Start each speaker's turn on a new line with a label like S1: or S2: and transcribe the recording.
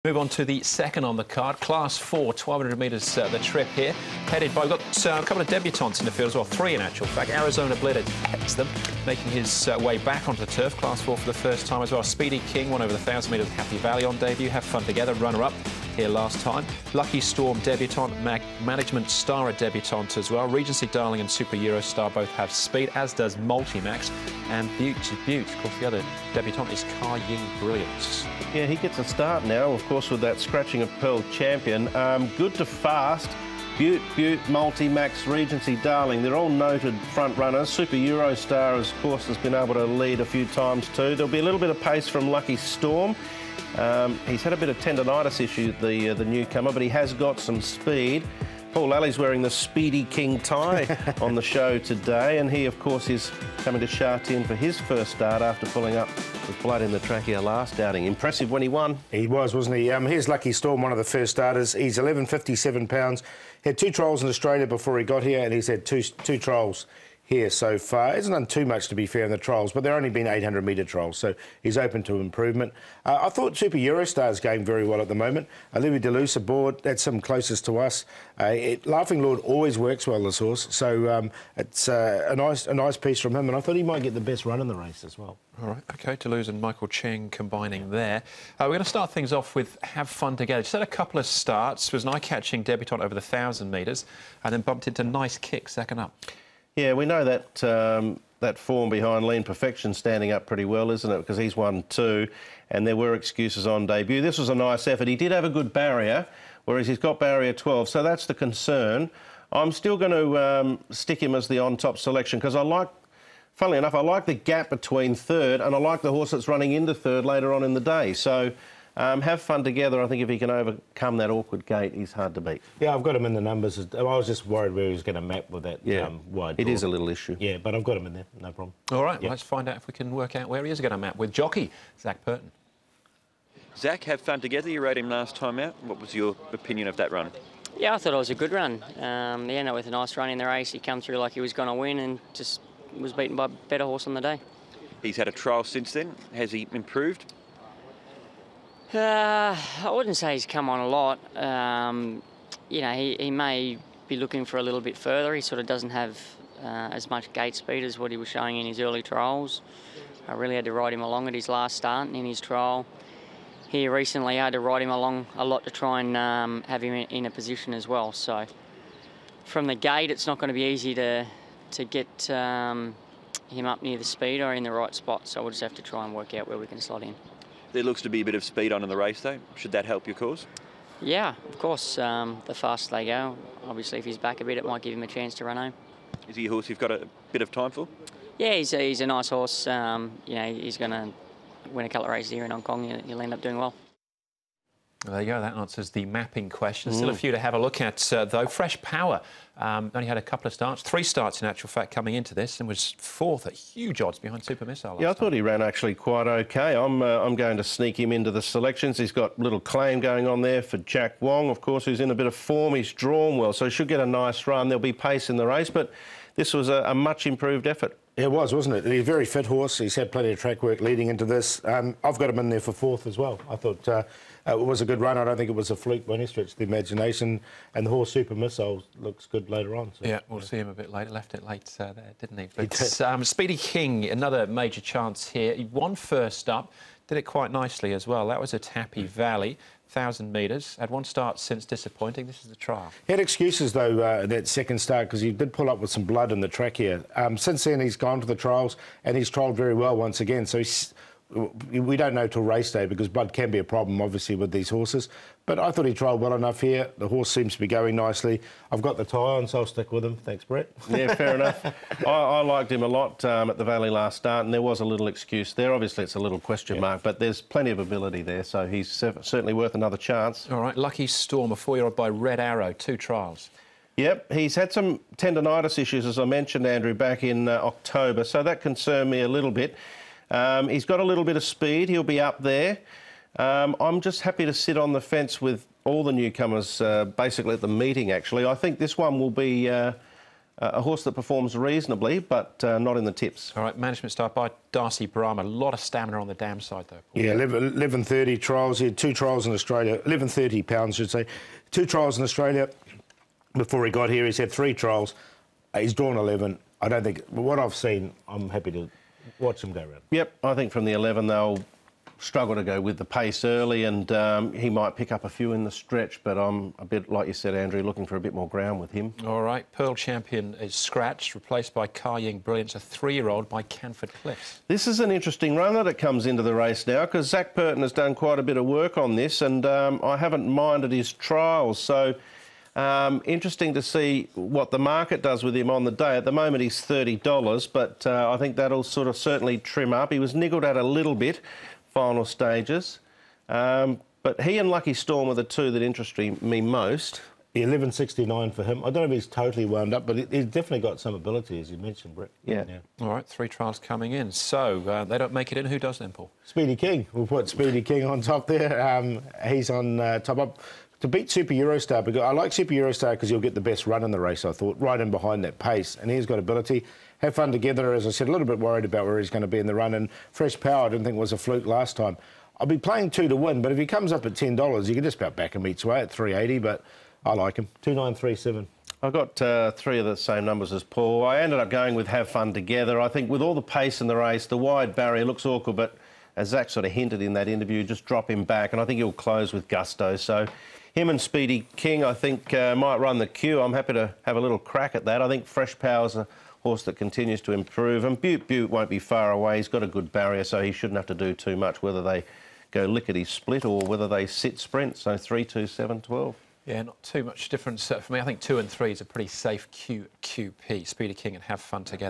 S1: Move on to the second on the card, Class 4, 1,200 metres the trip here. Headed by, we've got a couple of debutants in the field as well, 3 in actual fact. Arizona Blitter heads them, making his way back onto the turf. Class 4 for the first time as well. Speedy King won over the 1,000 metres Happy Valley on debut. Have Fun Together, runner-up here last time. Lucky Storm debutante, Management Star a debutante as well. Regency Darling and Super Eurostar both have speed, as does Multimax. And Butte, of course, the other debutante is Car Ying Brilliance.
S2: Yeah, he gets a start now, of course, with that scratching of Pearl Champion. Good to fast. Butte, Multimax, Regency Darling, they're all noted front runners. Super Eurostar, of course, has been able to lead a few times too. There'll be a little bit of pace from Lucky Storm. He's had a bit of tendinitis issue, the newcomer, but he has got some speed. Paul Lally wearing the Speedy King tie on the show today, and he, of course, is coming to Sha Tin for his first start after pulling up with blood in the trachea last outing. Impressive when he won.
S3: He was, wasn't he? Here's Lucky Storm, one of the first starters. He's 11.57 pounds. Had 2 trials in Australia before he got here, and he's had two trials here so far. Hasn't done too much, to be fair, in the trials, but they're only been 800-metre trials, so he's open to improvement. I thought Super Eurostar is going very well at the moment. Olivia Deleuze aboard, that's him closest to us. Laughing Lord always works well, this horse, so it's a nice piece from him, and I thought he might get the best run in the race as well.
S1: All right, OK, Deleuze and Michael Cheng combining there. We're going to start things off with Have Fun Together. Just had a couple of starts, was an eye-catching debutante over the 1,000 metres, and then bumped into Nice Kick second up.
S2: Yeah, we know that that form behind Lean Perfection standing up pretty well, isn't it? Because he's won 2, and there were excuses on debut. This was a nice effort. He did have a good barrier, whereas he's got barrier 12, so that's the concern. I'm still going to stick him as the on-top selection because I like, funnily enough, I like the gap between third, and I like the horse that's running into third later on in the day. So Have Fun Together. I think if he can overcome that awkward gate, he's hard to beat.
S3: Yeah, I've got him in the numbers. I was just worried where he was going to map with that wide draw.
S2: It is a little issue.
S3: Yeah, but I've got him in there, no problem.
S1: All right, well, let's find out if we can work out where he is going to map with jockey Zach Burton.
S4: Zach, Have Fun Together. You rode him last time out. What was your opinion of that run?
S5: Yeah, I thought it was a good run. He ended up with a nice run in the race. He came through like he was going to win and just was beaten by a better horse on the day.
S4: He's had a trial since then. Has he improved?
S5: I wouldn't say he's come on a lot. You know, he may be looking for a little bit further. He sort of doesn't have as much gate speed as what he was showing in his early trials. I really had to ride him along at his last start and in his trial. Here recently I had to ride him along a lot to try and have him in a position as well. So from the gate it's not going to be easy to get him up near the speed or in the right spot. So we'll just have to try and work out where we can slot in.
S4: There looks to be a bit of speed on in the race, though. Should that help your cause?
S5: Yeah, of course. The faster they go, obviously, if he's back a bit, it might give him a chance to run home.
S4: Is he a horse you've got a bit of time for?
S5: Yeah, he's a nice horse. You know, he's going to win a couple of races here in Hong Kong. He'll end up doing well.
S1: Well, there you go. That answers the mapping question. Still a few to have a look at, though. Fresh Power only had a couple of starts, 3 starts in actual fact coming into this, and was 4th at huge odds behind Super Missile.
S2: Yeah, I thought he ran actually quite OK. I'm going to sneak him into the selections. He's got a little claim going on there for Jack Wong, of course, who's in a bit of form. He's drawn well, so he should get a nice run. There'll be pace in the race, but this was a much improved effort.
S3: It was, wasn't it? He's a very fit horse. He's had plenty of track work leading into this. I've got him in there for 4th as well. I thought it was a good run. I don't think it was a fluke by any stretch of the imagination. And the horse Super Missile looks good later on. So,
S1: yeah, we'll see him a bit later. Left it late there, didn't he? But Speedy King, another major chance here. He won first up, did it quite nicely as well. That was at Happy Valley. 1,000 metres. Had 1 start since disappointing. This is the trial.
S3: He had excuses, though, that second start, because he did pull up with some blood in the trachea. Since then, he's gone to the trials, and he's trialled very well once again. So we don't know till race day, because blood can be a problem, obviously, with these horses. But I thought he trialled well enough here. The horse seems to be going nicely. I've got the tie on, so I'll stick with him. Thanks, Brett.
S2: Yeah, fair enough. I liked him a lot at the Valley last start, and there was a little excuse there. Obviously, it's a little question mark, but there's plenty of ability there, so he's certainly worth another chance.
S1: All right, Lucky Storm, a 4-year-old by Red Arrow, 2 trials.
S2: Yep, he's had some tendinitis issues, as I mentioned, Andrew, back in October, so that concerned me a little bit. He's got a little bit of speed. He'll be up there. I'm just happy to sit on the fence with all the newcomers, basically at the meeting, actually. I think this one will be a horse that performs reasonably, but not in the tips.
S1: All right, management start by Darcy Brahma. A lot of stamina on the dam side, though.
S3: Yeah, 11:30 trials. He had 2 trials in Australia. 11:30 pounds, should say. 2 trials in Australia. Before he got here, he's had 3 trials. He's drawn 11. I don't think... What I've seen, I'm happy to watch him go around.
S2: Yep, I think from the 11 they'll struggle to go with the pace early, and he might pick up a few in the stretch, but I'm a bit, like you said, Andrew, looking for a bit more ground with him.
S1: All right, Pearl Champion is scratched, replaced by Car Ying Brilliance, a 3-year-old by Canford Cliffs.
S2: This is an interesting runner that comes into the race now, because Zach Burton has done quite a bit of work on this, and I haven't minded his trials, so interesting to see what the market does with him on the day. At the moment he's $30, but I think that'll sort of certainly trim up. He was niggled at a little bit final stages, but he and Lucky Storm are the 2 that interest me most.
S3: 11.69 for him. I don't know if he's totally wound up, but he's definitely got some ability, as you mentioned, Brett.
S2: Yeah.
S1: All right, 3 trials coming in. So they don't make it in. Who does then, Paul?
S3: Speedy King. We'll put Speedy King on top there. He's on top up to beat Super Eurostar, because I like Super Eurostar because he'll get the best run in the race, I thought, right in behind that pace. And he's got ability. Have Fun Together, as I said, a little bit worried about where he's going to be in the run. And Fresh Power, I didn't think was a fluke last time. I'll be playing 2 to win, but if he comes up at $10, you can just about back him each way at $3.80, but I like him. 2.937.
S2: I got 3 of the same numbers as Paul. I ended up going with Have Fun Together. I think with all the pace in the race, the wide barrier looks awkward, but as Zach sort of hinted in that interview, just drop him back, and I think he'll close with gusto. So him and Speedy King, I think, might run the queue. I'm happy to have a little crack at that. I think Fresh Power's a horse that continues to improve, and Butte won't be far away. He's got a good barrier, so he shouldn't have to do too much, whether they go lickety-split or whether they sit sprint. So 3, 2, 7, 12.
S1: Yeah, not too much difference for me. I think 2 and 3 is a pretty safe QP. Speedy King and Have Fun Together.